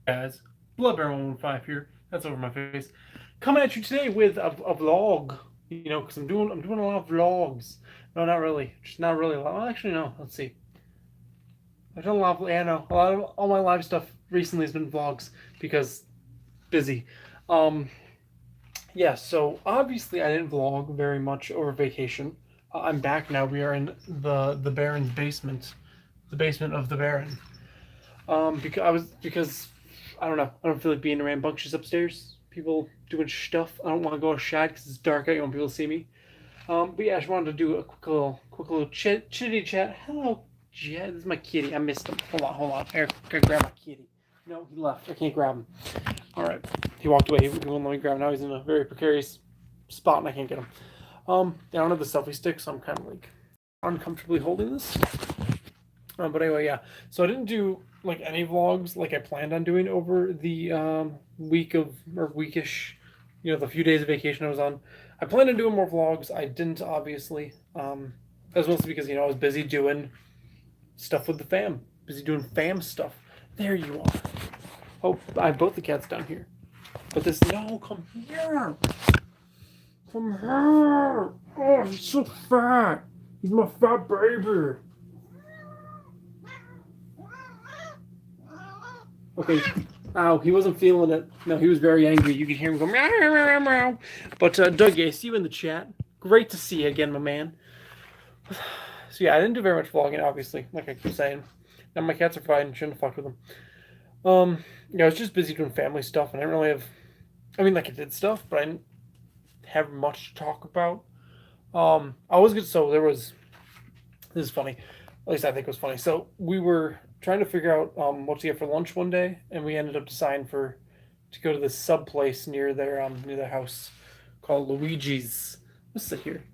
Guys, Bloodbear115 here. That's over my face. Coming at you today with a vlog. You know, because I'm doing a lot of vlogs. No, not really. Just not really a lot. Well, actually, no. Let's see. I've done a lot of yeah, no. A lot of all my live stuff recently has been vlogs because busy. Um, yeah. So obviously I didn't vlog very much over vacation. I'm back now. We are in the Baron's basement, the basement of the Baron. Because I don't know. I don't feel like being around rambunctious upstairs. People doing stuff. I don't want to go outside because it's dark out. You want people to see me. But yeah, I just wanted to do a quick little chitty chat. Hello, Jet. This is my kitty. I missed him. Hold on. Here, gotta grab my kitty. No, he left. I can't grab him. All right, he walked away. He won't let me grab him. Now he's in a very precarious spot, and I can't get him. I don't have the selfie stick, so I'm kind of like uncomfortably holding this. But anyway, yeah. So I didn't do like any vlogs like I planned on doing over the week of or weekish, the few days of vacation I was on. I planned on doing more vlogs. I didn't obviously. That was mostly because I was busy doing stuff with the fam, busy doing fam stuff. There you are. Oh, I have both the cats down here. But this no, come here, come here. Oh, he's so fat. He's my fat baby. Okay. Ow, he wasn't feeling it. No, he was very angry. You could hear him go meow, meow, meow, meow. But Doug, I see you in the chat. Great to see you again, my man. So yeah, I didn't do very much vlogging, obviously, like I keep saying. Now my cats are fine. Shouldn't have fucked with them. I was just busy doing family stuff, and I didn't really have. I mean, like I did stuff, but I didn't have much to talk about. I was good. So there was. This is funny. At least I think it was funny. So we were trying to figure out what to get for lunch one day, and we ended up deciding to go to this sub place near their house called Luigi's. Let's sit here.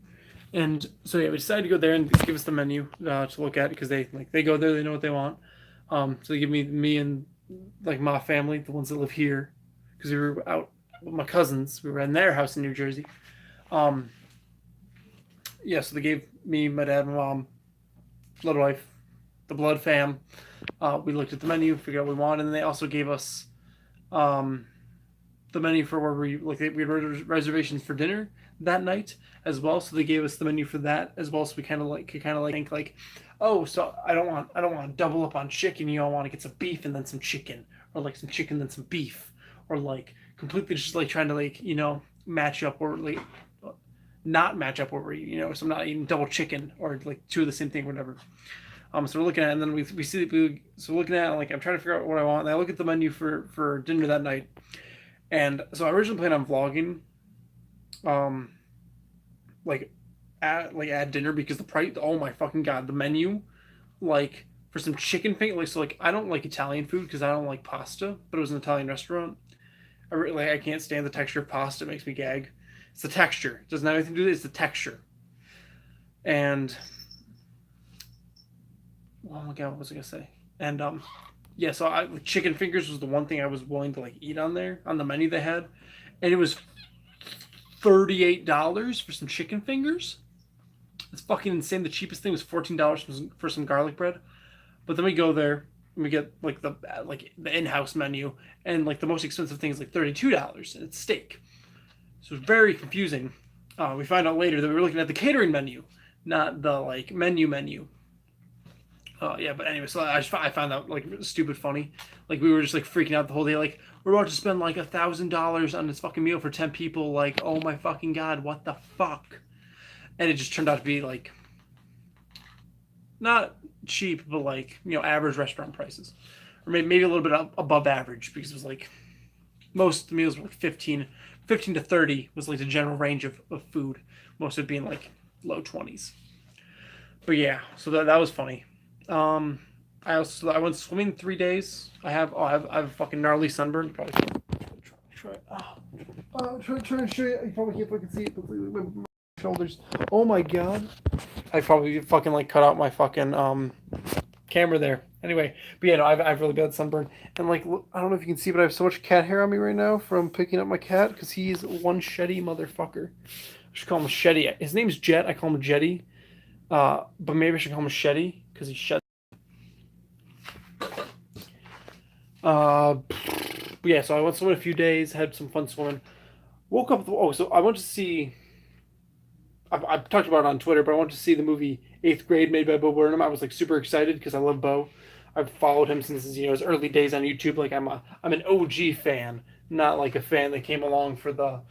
And so yeah, we decided to go there and give us the menu to look at because they go there, they know what they want. So they give me and like my family, the ones that live here, because we were out with my cousins. We were in their house in New Jersey. Um, yeah, so they gave me, my dad, my mom, blood wife, the blood fam. We looked at the menu, figured out what we wanted, and they also gave us um, the menu for where we had reservations for dinner that night as well. So they gave us the menu for that as well. So we could kind of like think like, oh, so I don't want to double up on chicken. You all want to get some beef and then some chicken, or like some chicken then some beef, or like completely just like trying to like match up or like not match up what we're eating. So I'm not eating double chicken or like two of the same thing, or whatever. So we're looking at it, and then we see so we're looking at it, like I'm trying to figure out what I want. And I look at the menu for dinner that night, and so I originally planned on vlogging, um, like at dinner because the price. Oh my fucking god, the menu, like for some chicken finger. Like so, like I don't like Italian food because I don't like pasta, but it was an Italian restaurant. I can't stand the texture of pasta; it makes me gag. It's the texture. It doesn't have anything to do with it. It's the texture. And oh my god, what was I gonna say? And yeah, so chicken fingers was the one thing I was willing to like eat on there on the menu they had, and it was $38 for some chicken fingers. It's fucking insane. The cheapest thing was $14 for some garlic bread. But then we go there and we get like the in-house menu, and like the most expensive thing is like $32, and it's steak. So it's very confusing. We find out later that we were looking at the catering menu, not the like menu. Yeah, but anyway, so I found that like stupid funny. Like we were just like freaking out the whole day. Like we're about to spend like $1,000 on this fucking meal for 10 people. Like oh my fucking god, what the fuck? And it just turned out to be like not cheap, but like average restaurant prices, or maybe a little bit above average because it was like most of the meals were like 15 to 30 was like the general range of food. Most of it being like low 20s. But yeah, so that was funny. Um, I went swimming 3 days. I have a fucking gnarly sunburn. Probably try. Try and show you. You probably can't fucking see it. But my shoulders. Oh my god. I probably fucking like cut out my fucking camera there. Anyway, but yeah, no, I've really bad sunburn, and like I don't know if you can see, but I have so much cat hair on me right now from picking up my cat because he's one sheddy motherfucker. I should call him Shetty. His name's Jet. I call him Jetty. But maybe I should call him Shetty because he shed. Uh, But yeah, so I went swimming a few days, had some fun swimming. Woke up. Oh, so I went to see. I've talked about it on Twitter, but I went to see the movie Eighth Grade made by Bo Burnham. I was like super excited because I love Bo. I've followed him since his early days on YouTube. Like I'm an OG fan, not like a fan that came along for the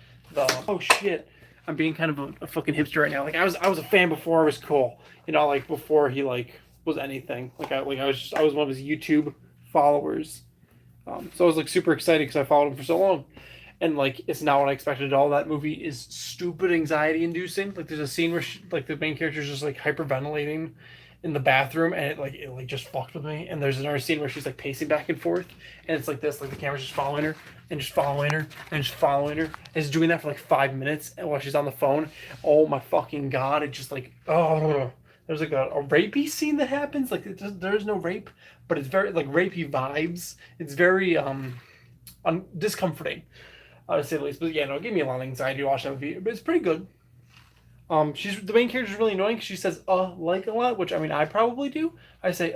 oh shit. I'm being kind of a fucking hipster right now. Like I was a fan before I was cool. Like before he like was anything. I was one of his YouTube followers. So I was like super excited because I followed him for so long, and like it's not what I expected at all. That movie is stupid anxiety inducing. Like there's a scene where like the main character is just like hyperventilating in the bathroom, and it just fucked with me. And there's another scene where she's like pacing back and forth, and it's like this, like the camera's just following her and just following her and just following her. And it's doing that for like 5 minutes, and while she's on the phone, oh my fucking god, it just like oh. There's like a rapey scene that happens. Like there's no rape, but it's very like rapey vibes. It's very discomforting, to say the least. But yeah, no, it gave me a lot of anxiety watching that movie. But it's pretty good. She's the main character is really annoying because she says like a lot, which I mean I probably do. I say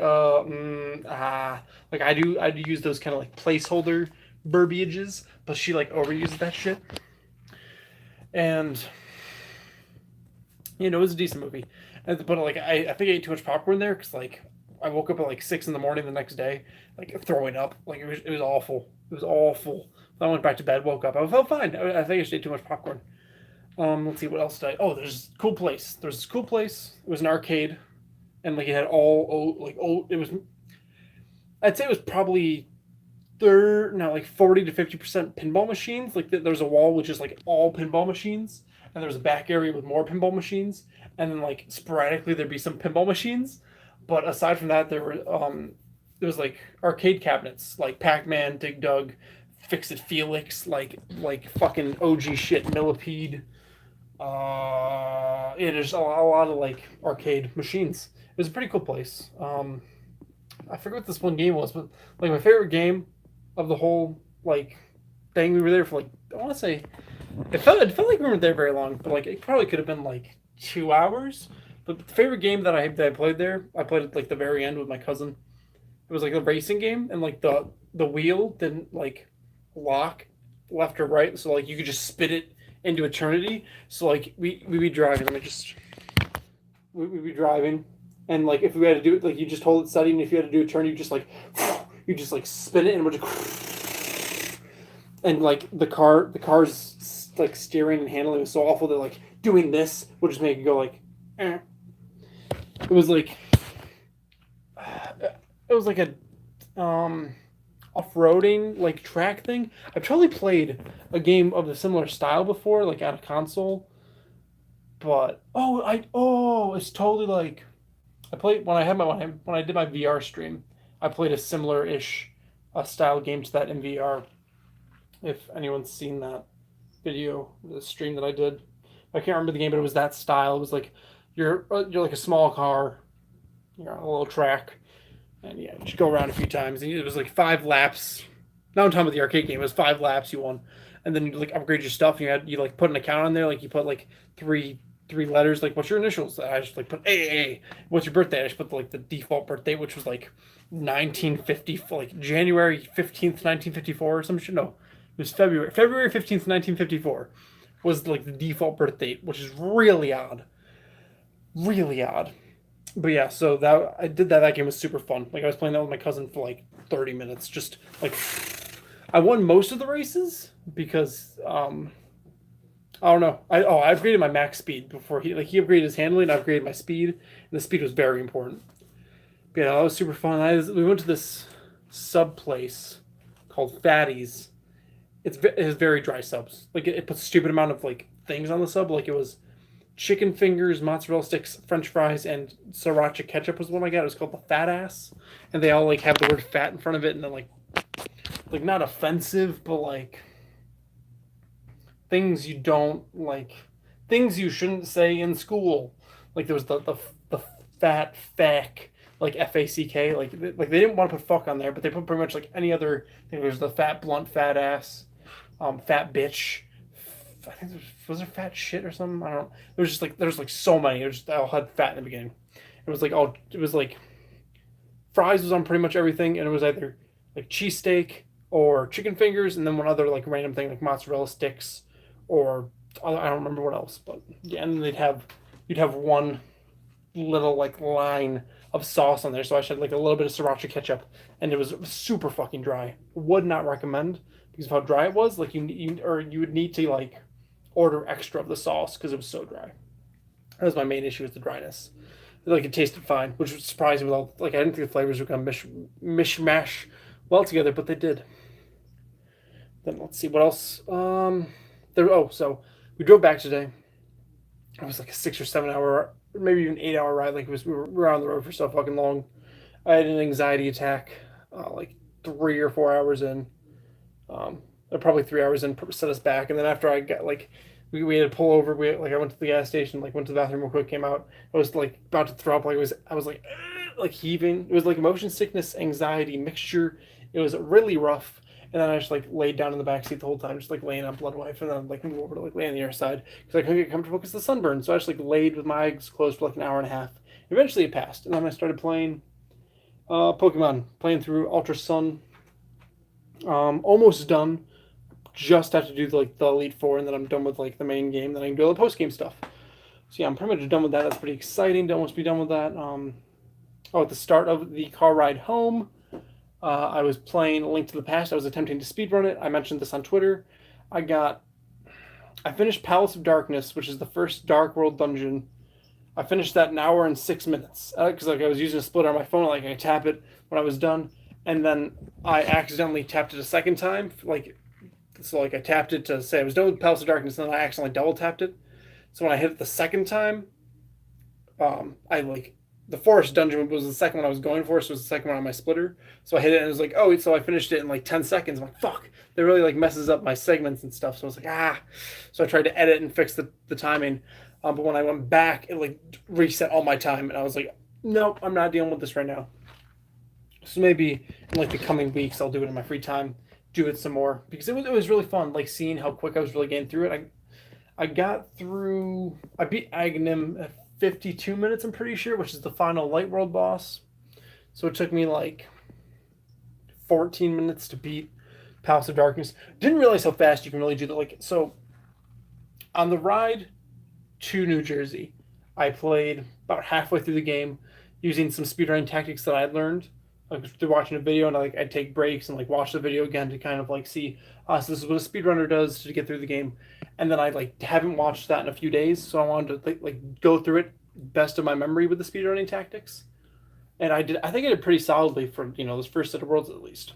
like I do use those kind of like placeholder verbiages, but she like overuses that shit. And it was a decent movie. But like I think I ate too much popcorn there because like I woke up at like 6 in the morning the next day, like throwing up. Like it was awful. It was awful. I went back to bed, woke up. I felt fine. I think I just ate too much popcorn. Let's see what else did I. Oh, there's a cool place. There's this cool place. It was an arcade, and like it had all like old. It was. I'd say it was probably like 40 to 50% pinball machines. Like there's a wall which is like all pinball machines, and there's a back area with more pinball machines, and then like sporadically there'd be some pinball machines, but aside from that there was like arcade cabinets like Pac-Man, Dig Dug, Fix It Felix, like fucking OG shit, Millipede. There's a lot of like arcade machines. It was a pretty cool place. I forget what this one game was, but like my favorite game of the whole like thing. We were there for like I want to say it felt like we weren't there very long, but like it probably could have been like 2 hours. But the favorite game that I played there, I played at like the very end with my cousin. It was like a racing game, and like the wheel didn't like lock left or right, so like you could just spit it into eternity. So like we'd be driving, we'd be driving, and like if we had to do it, like you just hold it steady, and if you had to do a turn, you just like spin it, and it would just, and like the car's like steering and handling was so awful that like doing this would just make it go like, eh. It was like a off-roading like track thing. I've totally played a game of a similar style before, like on a console. But it's totally like I played when I did my VR stream. I played a similar ish style game to that in VR. If anyone's seen that video, the stream that I did, I can't remember the game, but it was that style. It was like you're like a small car, you're on a little track, and yeah, you should go around a few times. And it was like 5 laps. Now I'm talking about the arcade game. It was 5 laps you won, and then you like upgrade your stuff. You like put an account on there. Like you put like three letters. Like what's your initials? I just like put A. What's your birthday? I just put like the default birthday, which was like 1950, like January 15th, 1954 or some shit. No, it was February 15th, 1954 was like the default birth date, which is really odd. Really odd. But yeah, so that I did that. That game was super fun. Like I was playing that with my cousin for like 30 minutes. Just like I won most of the races because I don't know. I upgraded my max speed before he upgraded his handling. I upgraded my speed, and the speed was very important. But yeah, that was super fun. We went to this sub place called Fatty's. It has very dry subs. Like it puts a stupid amount of like things on the sub. Like it was chicken fingers, mozzarella sticks, French fries, and sriracha ketchup was one I got. It was called the Fat Ass, and they all like have the word "fat" in front of it, and then like not offensive, but like things you don't like, things you shouldn't say in school. Like there was the fat feck, like FACK, like they didn't want to put fuck on there, but they put pretty much like any other thing. There's the fat blunt, fat ass, fat bitch. I think was there fat shit or something? I don't know. There's like so many. They all had fat in the beginning. It was like fries was on pretty much everything, and it was either like cheesesteak or chicken fingers, and then one other like random thing like mozzarella sticks, or I don't remember what else. But yeah, and you'd have one little like line of sauce on there. So I should like a little bit of sriracha ketchup, and it was super fucking dry. Would not recommend because of how dry it was. Like you would need to like order extra of the sauce because it was so dry. That was my main issue with the dryness. Like it tasted fine, which was surprising. With all like I didn't think the flavors were gonna mishmash well together, but they did. Then let's see what else. So we drove back today. It was like a 6 or 7 hour, maybe even 8 hour ride. Like we were on the road for so fucking long. I had an anxiety attack, like 3 or 4 hours in. Probably 3 hours in set us back, and then after I got like we had to pull over. I went to the gas station, like went to the bathroom real quick, came out. I was like about to throw up. I was like heaving. It was like motion sickness, anxiety mixture. It was really rough. And then I just like laid down in the back seat the whole time, just like laying on blood wipe, and then like move over to like lay on the other side because I couldn't get comfortable because of the sunburn. So I just like laid with my eyes closed for like an hour and a half. Eventually it passed, and then I started playing Pokemon, playing through Ultra Sun. Almost done. Just have to do like the Elite Four, and then I'm done with like the main game. Then I can do all the post game stuff. So yeah, I'm pretty much done with that. That's pretty exciting to almost be done with that. At the start of the car ride home, I was playing Link to the Past. I was attempting to speedrun it. I mentioned this on Twitter. I finished Palace of Darkness, which is the first Dark World dungeon. I finished that in 1 hour and 6 minutes because like I was using a splitter on my phone. Like I tap it when I was done, and then I accidentally tapped it a second time. Like I tapped it to say I was done with Palace of Darkness, and then I accidentally double tapped it. So when I hit it the second time, I like the forest dungeon was the second one I was going for, so it was the second one on my splitter. So I hit it and it was like, oh, so I finished it in like 10 seconds. I'm like, fuck, that really like messes up my segments and stuff. So I was like, ah. So I tried to edit and fix the timing. But when I went back, it like reset all my time, and I was like, nope, I'm not dealing with this right now. So maybe in like the coming weeks, I'll do it in my free time, do it some more because it was really fun. Like seeing how quick I was really getting through it. I beat Aghanim at 52 minutes, I'm pretty sure, which is the final Light World boss. So it took me like 14 minutes to beat Palace of Darkness. Didn't realize how fast you can really do that. Like, so on the ride to New Jersey, I played about halfway through the game using some speedrunning tactics that I'd learned. Like through watching a video, and I'd take breaks and like watch the video again to kind of like see, so this is what a speedrunner does to get through the game. And then I like haven't watched that in a few days, so I wanted to like go through it best of my memory with the speedrunning tactics. And I did. I think I did pretty solidly for this first set of worlds at least.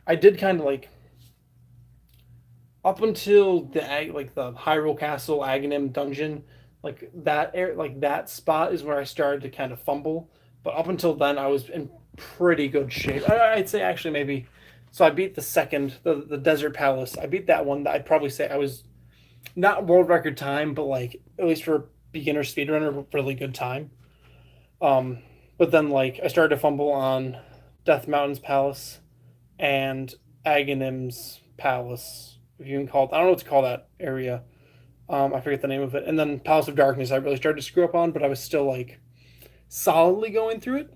I did kind of like up until the Hyrule Castle Aghanim dungeon, like that spot is where I started to kind of fumble. But up until then, I was in pretty good shape. I'd say actually maybe. So I beat the Desert Palace. I beat that one. I'd probably say I was not world record time, but like at least for a beginner speedrunner, really good time. But then like I started to fumble on Death Mountain's Palace and Aghanim's Palace, if you can call it. I don't know what to call that area. I forget the name of it. And then Palace of Darkness, I really started to screw up on, but I was still like solidly going through it.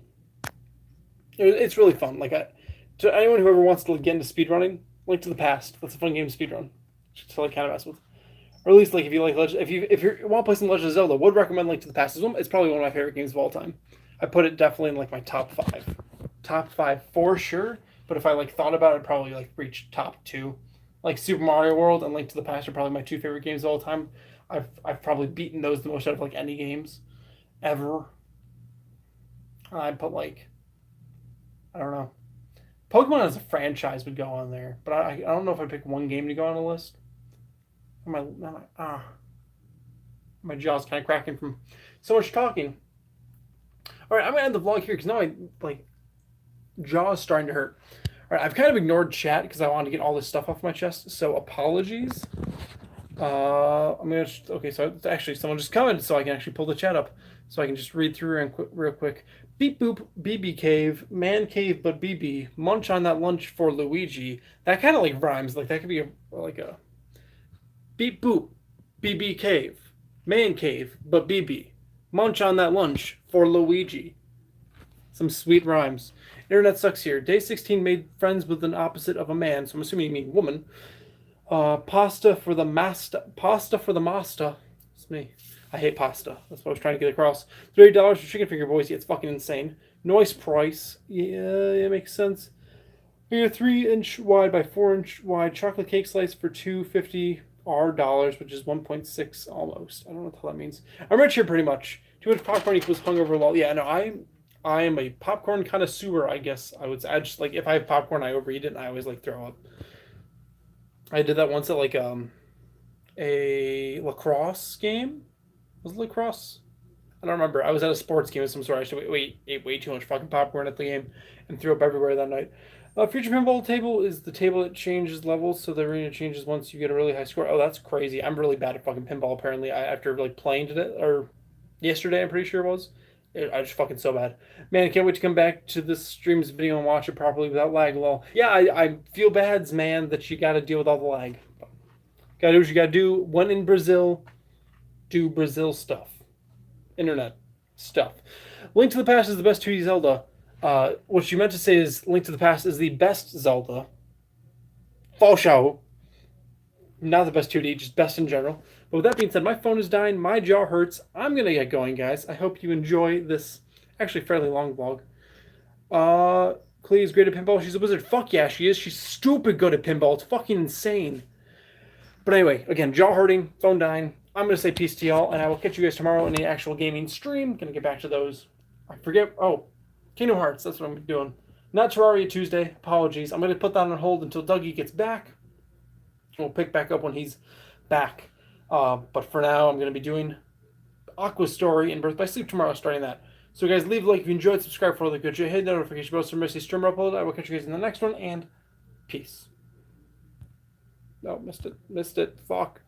It's really fun. To anyone who ever wants to get into speedrunning, Link to the Past. That's a fun game to speedrun. To like kind of mess with, or at least like if you like if you want to play some Legend of Zelda, would recommend Link to the Past. It's probably one of my favorite games of all time. I put it definitely in like my top five for sure. But if I like thought about it, I'd probably like reach top two. Like Super Mario World and Link to the Past are probably my two favorite games of all time. I've probably beaten those the most out of like any games ever. I put like, I don't know. Pokemon as a franchise would go on there, but I don't know if I'd pick one game to go on the list. My jaw's kind of cracking from so much talking. All right, I'm gonna end the vlog here because now my jaw is starting to hurt. All right, I've kind of ignored chat because I wanted to get all this stuff off my chest. So apologies. Okay. So actually, someone just commented, so I can actually pull the chat up, so I can just read through real quick. Beep boop, BB cave, man cave, but BB munch on that lunch for Luigi. That kind of like rhymes. Like that could be a beep boop, BB cave, man cave, but BB munch on that lunch for Luigi. Some sweet rhymes. Internet sucks here. Day 16 made friends with an opposite of a man, so I'm assuming you mean woman. Pasta for the master. Pasta for the master. It's me. I hate pasta. That's what I was trying to get across. $30 for chicken finger, boys. Yeah, it's fucking insane. Noise price. Yeah, it makes sense. We got 3-inch wide by 4-inch wide chocolate cake slice for $2.50 dollars, which is 1.6 almost. I don't know what the hell that means. I'm rich here pretty much. Too much popcorn equals hungover lol. Yeah, no, I am a popcorn connoisseur, I guess. I would say. I just like if I have popcorn, I overeat it and I always like throw up. I did that once at like a lacrosse game. Was it lacrosse? I don't remember. I was at a sports game of some sort. I should ate way too much fucking popcorn at the game and threw up everywhere that night. Future pinball table is the table that changes levels, so the arena changes once you get a really high score. Oh, that's crazy. I'm really bad at fucking pinball, apparently. After like playing today, or yesterday, I'm pretty sure it was. I just fucking so bad. Man, I can't wait to come back to this stream's video and watch it properly without lag. Well, yeah, I feel bad, man, that you gotta deal with all the lag. Gotta do what you gotta do. When in Brazil, do Brazil stuff. Internet stuff. Link to the Past is the best 2D Zelda. What you meant to say is Link to the Past is the best Zelda. Falshao. Not the best 2D, just best in general. But with that being said, my phone is dying, my jaw hurts. I'm going to get going, guys. I hope you enjoy this actually fairly long vlog. Clee is great at pinball. She's a wizard. Fuck yeah, she is. She's stupid good at pinball. It's fucking insane. But anyway, again, jaw hurting, phone dying. I'm going to say peace to y'all, and I will catch you guys tomorrow in the actual gaming stream. Going to get back to those. I forget. Oh, Kingdom Hearts. That's what I'm doing. Not Terraria Tuesday. Apologies. I'm going to put that on hold until Dougie gets back. We'll pick back up when he's back. But for now, I'm going to be doing Aqua Story and Birth by Sleep tomorrow, starting that. So guys, leave a like if you enjoyed, subscribe for all the good shit, hit the notification bell so you miss a streamer upload. I will catch you guys in the next one, and peace. Oh, missed it. Fuck.